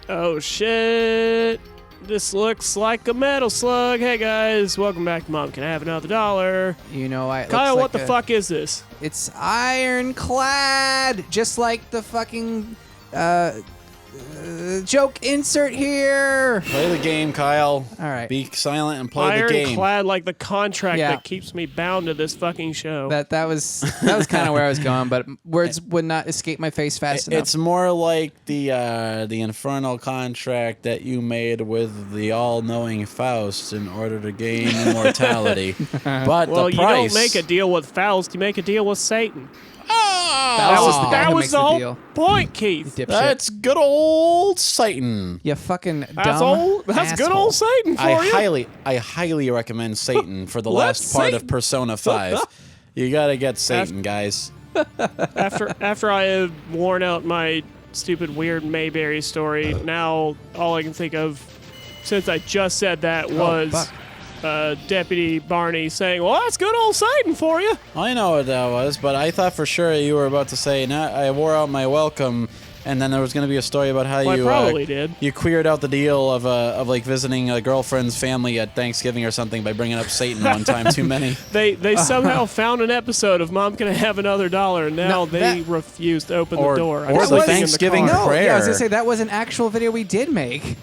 Oh shit. This looks like a metal slug. Hey guys, welcome back to Mom Can I Have Another $1? You know, Kyle, what the fuck is this? It's Ironclad, just like the fucking joke insert here. Play the game, Kyle. All right. Be silent and play the game. Ironclad, like the contract that keeps me bound to this fucking show. That was kind of where I was going, but words would not escape my face fast enough. It's more like the infernal contract that you made with the all-knowing Faust in order to gain immortality. But well, the you price... don't make a deal with Faust, you make a deal with Satan. That was the whole point, Keith. That's good old Satan. You fucking That's good old Satan for you. I highly recommend Satan for the last part of Persona 5. You gotta get Satan, guys. After I had worn out my stupid weird Mayberry story, now all I can think of, since I just said that, was Deputy Barney saying, well, that's good old Satan for you. I know what that was, but I thought for sure you were about to say, nah, I wore out my welcome, and then there was going to be a story about how I probably did. You queered out the deal of like visiting a girlfriend's family at Thanksgiving or something by bringing up Satan one time too many. They somehow found an episode of Mom Can I Have Another $1, and now they refuse to open the door. Or the Thanksgiving prayer. Yeah, I was going to say, that was an actual video we did make.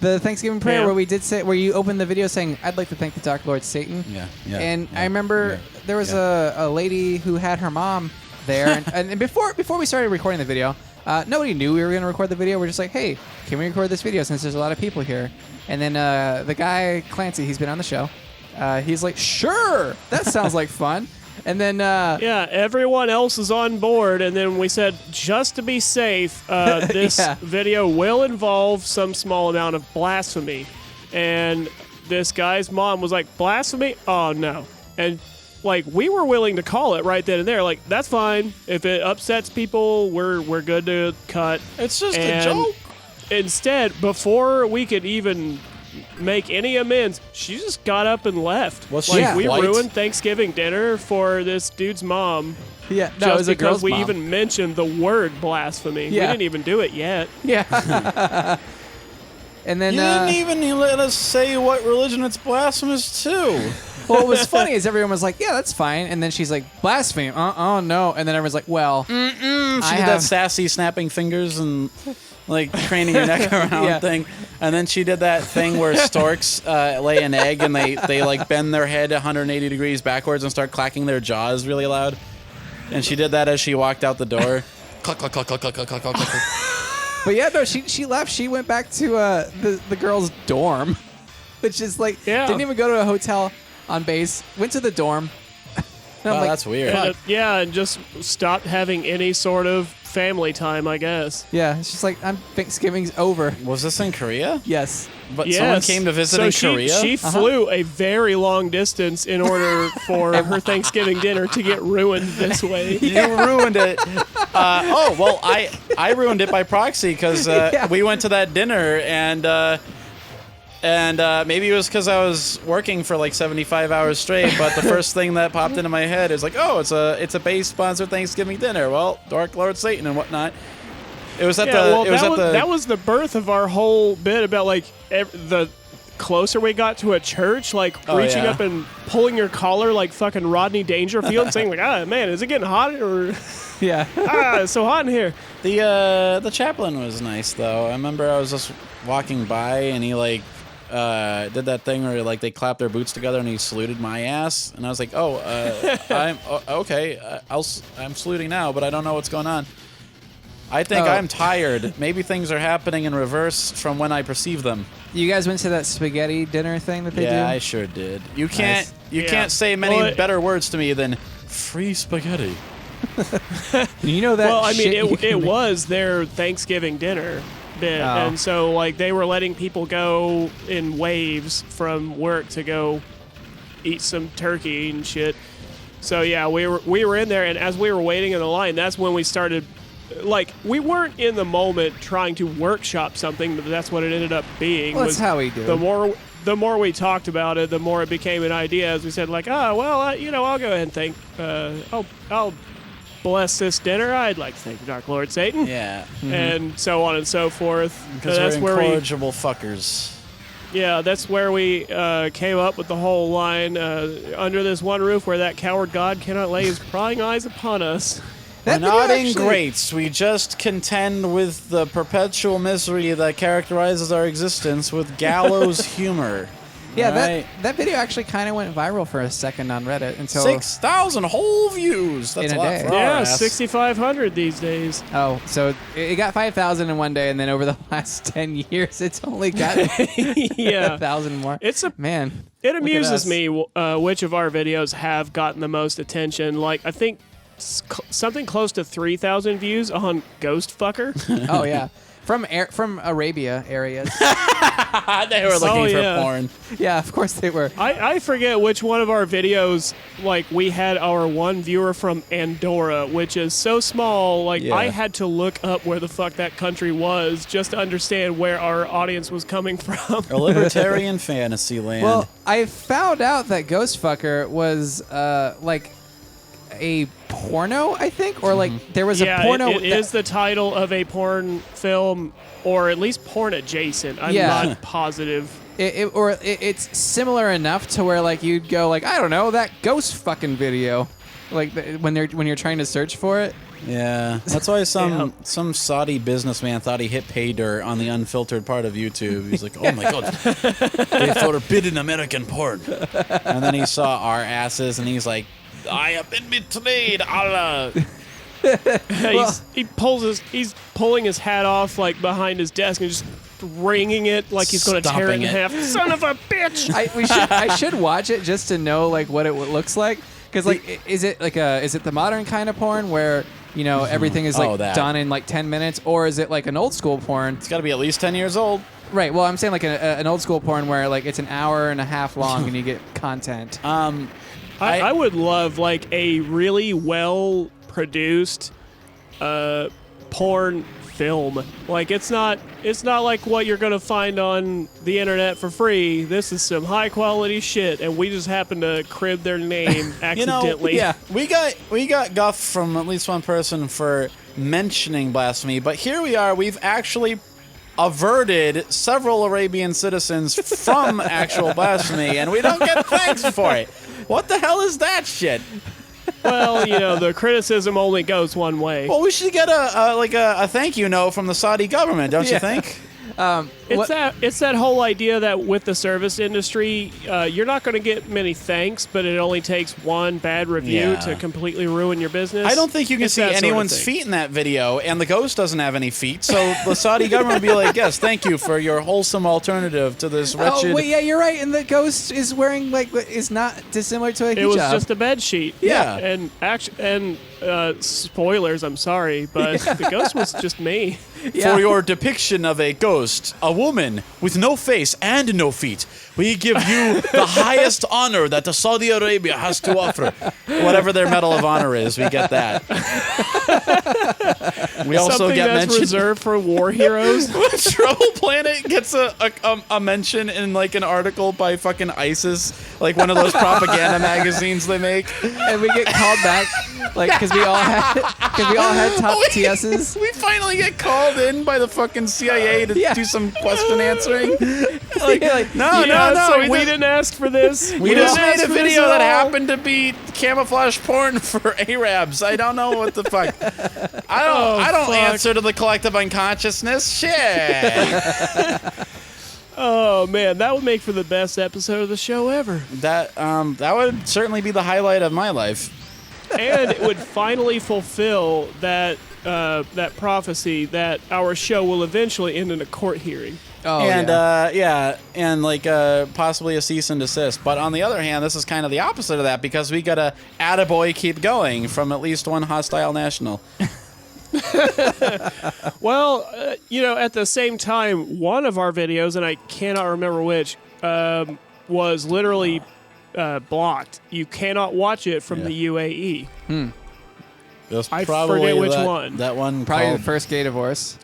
The Thanksgiving prayer where we did say, where you opened the video saying, I'd like to thank the Dark Lord Satan. And I remember there was a lady who had her mom there. And before we started recording the video, nobody knew we were going to record the video. We're just like, hey, can we record this video since there's a lot of people here? And then the guy, Clancy, he's been on the show. He's like, sure, that sounds like fun. And then everyone else is on board, and then we said, just to be safe, this video will involve some small amount of blasphemy. And this guy's mom was like, blasphemy? Oh no. And like, we were willing to call it right then and there, like, that's fine. If it upsets people, we're good to cut. It's just a joke. Instead, before we could even make any amends, she just got up and left. Well, we ruined Thanksgiving dinner for this dude's mom. Yeah, no, it was a girl's because we mom. even mentioned the word blasphemy. We didn't even do it yet. Yeah. And then you didn't even let us say what religion it's blasphemous to. Well, what was funny is everyone was like, yeah, that's fine. And then she's like, blasphemy. Oh, no. And then everyone's like, well. She did that sassy snapping fingers and like craning your neck around thing. And then she did that thing where storks lay an egg and they like bend their head 180 degrees backwards and start clacking their jaws really loud. And she did that as she walked out the door. Cluck, cluck, cluck, cluck, cluck, cluck, cluck, cluck, cluck. But yeah, no, she left. She went back to the girls' dorm, which is like, didn't even go to a hotel on base, went to the dorm. Wow, like, that's weird. And just stopped having any sort of family time, I guess. Yeah, it's just like, Thanksgiving's over. Was this in Korea? Yes. But someone came to visit in Korea? She flew a very long distance in order for her Thanksgiving dinner to get ruined this way. You ruined it. Well, I ruined it by proxy because we went to that dinner and maybe it was because I was working for like 75 hours straight, but the first thing that popped into my head is like, oh, it's a base sponsored Thanksgiving dinner. Well, Dark Lord Satan and whatnot. It was at that was the birth of our whole bit about like the closer we got to a church, like reaching up and pulling your collar like fucking Rodney Dangerfield, saying like, man, is it getting hot or? It's so hot in here. The chaplain was nice though. I remember I was just walking by and he like did that thing where like they clapped their boots together and he saluted my ass and I was like, I'm okay. I'm saluting now, but I don't know what's going on. I think I'm tired. Maybe things are happening in reverse from when I perceive them. You guys went to that spaghetti dinner thing that they do? Yeah, I sure did. You can't say many better words to me than free spaghetti. You know that. Well, I mean, it was their Thanksgiving dinner bit, and so like they were letting people go in waves from work to go eat some turkey and shit. So yeah, we were in there, and as we were waiting in the line, that's when we started. Like, we weren't in the moment trying to workshop something, but that's what it ended up being. Well, that's how we do. The more we talked about it, the more it became an idea. As we said, like, I'll go ahead and think. I'll bless this dinner. I'd like to thank the Dark Lord Satan. Yeah. And so on and so forth. Because we're incorrigible fuckers. Yeah, that's where we came up with the whole line, under this one roof where that coward god cannot lay his prying eyes upon us. We're not ingrates. We just contend with the perpetual misery that characterizes our existence with gallows humor. Yeah, that video actually kind of went viral for a second on Reddit until 6,000 whole views. That's in a lot day. for our ass. 6,500 these days. Oh, so it got 5,000 in one day, and then over the last 10 years, it's only gotten 1,000 more. Man. It amuses me which of our videos have gotten the most attention. Like, I think something close to 3,000 views on Ghost Fucker. Oh yeah, from Arabia areas. They were looking for porn. Yeah, of course they were. I forget which one of our videos, like, we had our one viewer from Andorra, which is so small, like, I had to look up where the fuck that country was just to understand where our audience was coming from. A libertarian fantasy land. Well, I found out that Ghost Fucker was like a porno, I think, or like there was a porno. It is the title of a porn film, or at least porn adjacent. I'm not positive. It's similar enough to where like you'd go like, I don't know, that ghost fucking video, like when you're trying to search for it. Yeah, that's why some Saudi businessman thought he hit pay dirt on the unfiltered part of YouTube. He's like, oh my god, they forbidden American porn. And then he saw our asses, and he's like, I have been betrayed, Allah. He's pulling his hat off like behind his desk and just wringing it like he's going to tear it in half. Son of a bitch! I should watch it just to know like what it looks like. Because like, is it the modern kind of porn where everything is like done in like 10 minutes, or is it like an old school porn? It's got to be at least 10 years old. Right. Well, I'm saying like an old school porn where like it's an hour and a half long and you get content. I would love like a really well produced porn film. Like it's not like what you're gonna find on the internet for free. This is some high quality shit, and we just happen to crib their name accidentally. We got guff from at least one person for mentioning blasphemy, but here we are. We've actually averted several Arabian citizens from actual blasphemy, and we don't get thanks for it. What the hell is that shit? Well, the criticism only goes one way. Well, we should get a thank you note from the Saudi government, don't you think? It's that whole idea that with the service industry, you're not going to get many thanks, but it only takes one bad review to completely ruin your business. I don't think you can see anyone's feet in that video, and the ghost doesn't have any feet, so the Saudi government would be like, yes, thank you for your wholesome alternative to this wretched... Oh, wait, yeah, you're right, and the ghost is wearing, like, is not dissimilar to a hijab. It was just a bed sheet. Yeah. And spoilers, I'm sorry, but the ghost was just me. For your depiction of a ghost, a woman with no face and no feet, we give you the highest honor that the Saudi Arabia has to offer. Whatever their Medal of Honor is, we get that. We also Something get that's mentioned reserved for war heroes. Trouble Planet gets a mention in like an article by fucking ISIS, like one of those propaganda magazines they make, and we get called back, like because we all had top TSs. We finally get called in by the fucking CIA to do some question answering. No, we didn't ask for this. We just made a video that happened to be camouflage porn for Arabs. I don't know what the fuck. I don't answer to the collective unconsciousness. Shit. Oh man, that would make for the best episode of the show ever. That would certainly be the highlight of my life. And it would finally fulfill that prophecy that our show will eventually end in a court hearing. Oh, and like possibly a cease and desist. But on the other hand, this is kind of the opposite of that because we got a attaboy keep going from at least one hostile national. Well, at the same time, one of our videos, and I cannot remember which, was literally blocked. You cannot watch it from the UAE. I forget which one. That one probably the first gay divorce.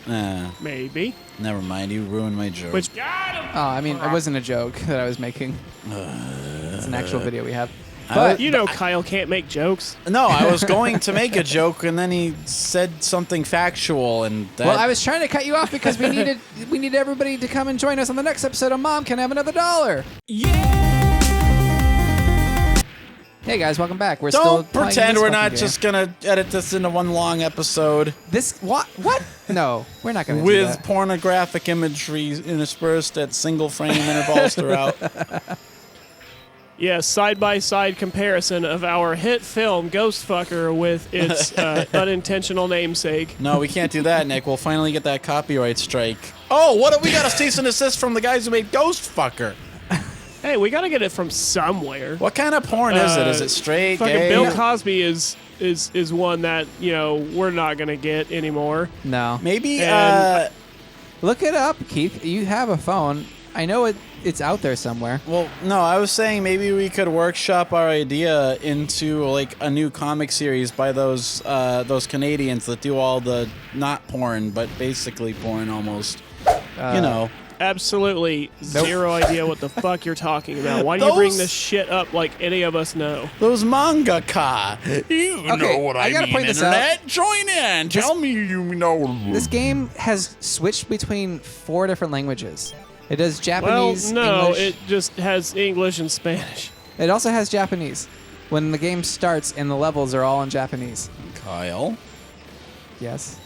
Maybe. Never mind, you ruined my joke. Got him! Oh, I mean, it wasn't a joke that I was making. It's an actual video we have. But you know, Kyle can't make jokes. No, I was going to make a joke, and then he said something factual, and that... Well, I was trying to cut you off because we needed everybody to come and join us on the next episode of Mom Can Have Another $1. Yeah! Hey guys, welcome back. We're Don't still pretend we're we're not just gonna edit this into one long episode. This what? No, we're not gonna do with that. pornographic imagery interspersed at single frame intervals throughout. Yeah, side-by-side comparison of our hit film Ghostfucker with its unintentional namesake. No, we can't do that, Nick. We'll finally get that copyright strike. Oh, what have we got a cease and desist from the guys who made Ghostfucker? Hey, we gotta get it from somewhere. What kind of porn is it? Is it straight, fucking gay? Bill Cosby is one that, you know, we're not gonna get anymore. No. Maybe, look it up, Keith. You have a phone. I know it's out there somewhere. Well, no, I was saying maybe we could workshop our idea into like a new comic series by those Canadians that do all the not porn, but basically porn almost. You know. Absolutely zero idea what the fuck you're talking about. Why do you bring this shit up like any of us know? Those mangaka. You know what I gotta mean, point this Internet. out. Join in. Tell me you know. This game has switched between 4 different languages. It does Japanese, well, no, English. it just has English and Spanish. It also has Japanese. When the game starts and the levels are all in Japanese. Kyle. Yes.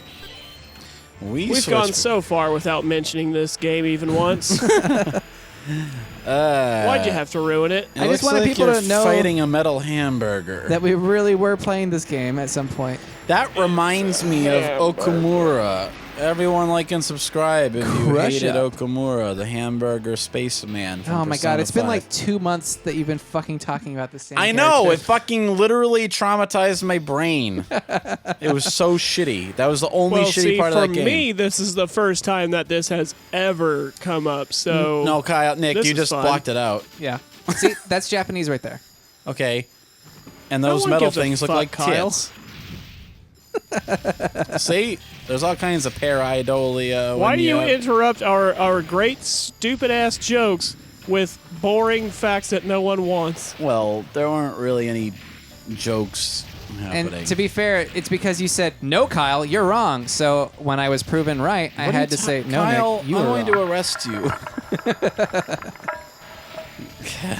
We've gone so far without mentioning this game even once. Why'd you have to ruin it? I just wanted people to know fighting a metal hamburger. That we really were playing this game at some point. That reminds me of Okamura. Everyone like and subscribe if you hated Okamura, the hamburger spaceman. From Oh my god, it's been 5. like 2 months that you've been fucking talking about this same I know, character. it fucking literally traumatized my brain. It was so shitty. That was the only shitty part of that game. For me, this is the first time that this has ever come up, so... No, Kyle, Nick, you just blocked it out. Yeah. See, that's Japanese right there. Okay. And those one metal gives a things look fuck, like Kyle. tits. See? There's all kinds of pareidolia. Why do you interrupt our great stupid-ass jokes with boring facts that no one wants? Well, there weren't really any jokes happening. And to be fair, it's because you said, no, Kyle, you're wrong. So when I was proven right, I had to say, no, Kyle, Nick, you I'm were going wrong. to arrest you.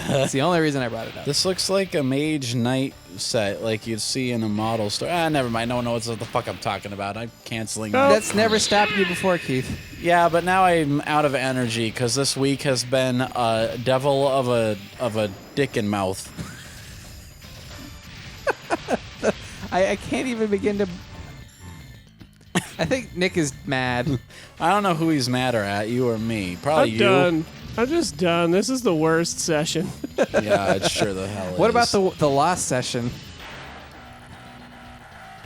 That's the only reason I brought it up. This looks like a Mage Knight set, like you'd see in a model store. Never mind. No one knows what the fuck I'm talking about. I'm canceling. That's never stopped you before, Keith. Yeah, but now I'm out of energy because this week has been a devil of a dick in mouth. I can't even begin to... I think Nick is mad. I don't know who he's madder at, you or me. Probably I'm you. done. I'm just done. This is the worst session. Yeah, it sure the hell is. What about the lost session?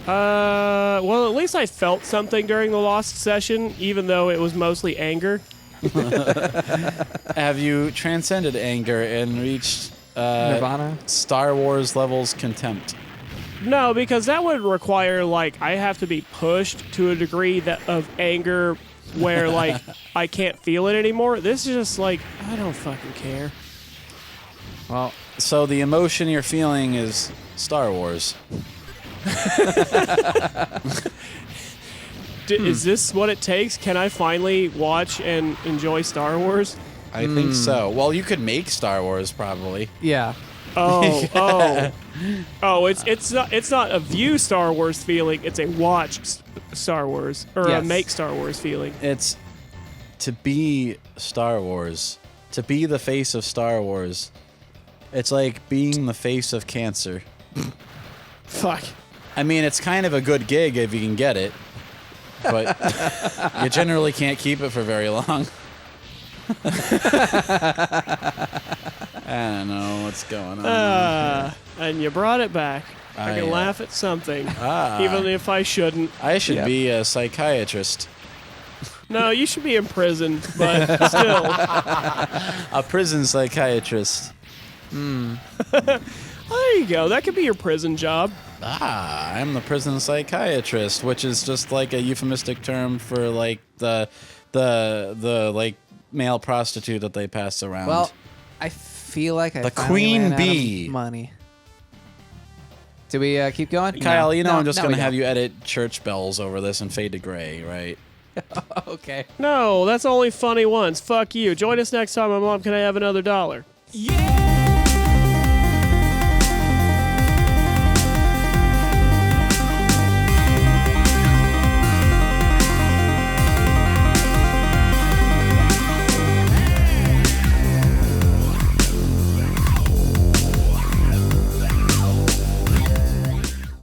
Well, at least I felt something during the lost session, even though it was mostly anger. Have you transcended anger and reached Nirvana? Star Wars levels contempt? No, because that would require, like, I have to be pushed to a degree of anger where, like, I can't feel it anymore. This is just like, I don't fucking care. Well, so the emotion you're feeling is Star Wars. Is this what it takes? Can I finally watch and enjoy Star Wars? I think so. Well, you could make Star Wars probably. yeah. Oh, it's not a view Star Wars feeling. It's a watch Star Wars or a make Star Wars feeling. It's to be Star Wars, to be the face of Star Wars. It's like being the face of cancer. Fuck. I mean, it's kind of a good gig if you can get it, but you generally can't keep it for very long. I don't know what's going on. And you brought it back. I can laugh at something, even if I shouldn't. I should be a psychiatrist. No, you should be in prison, but still. A prison psychiatrist. There you go. That could be your prison job. I'm the prison psychiatrist, which is just like a euphemistic term for like the like male prostitute that they pass around. Well, I feel like I the finally queen ran out of bee. money. Do we keep going? Kyle, you know No, I'm just no, going we to have don't. you edit church bells over this and fade to gray, right? Okay. No, that's only funny once. Fuck you. Join us next time on Mom, Can I Have Another $1? Yeah.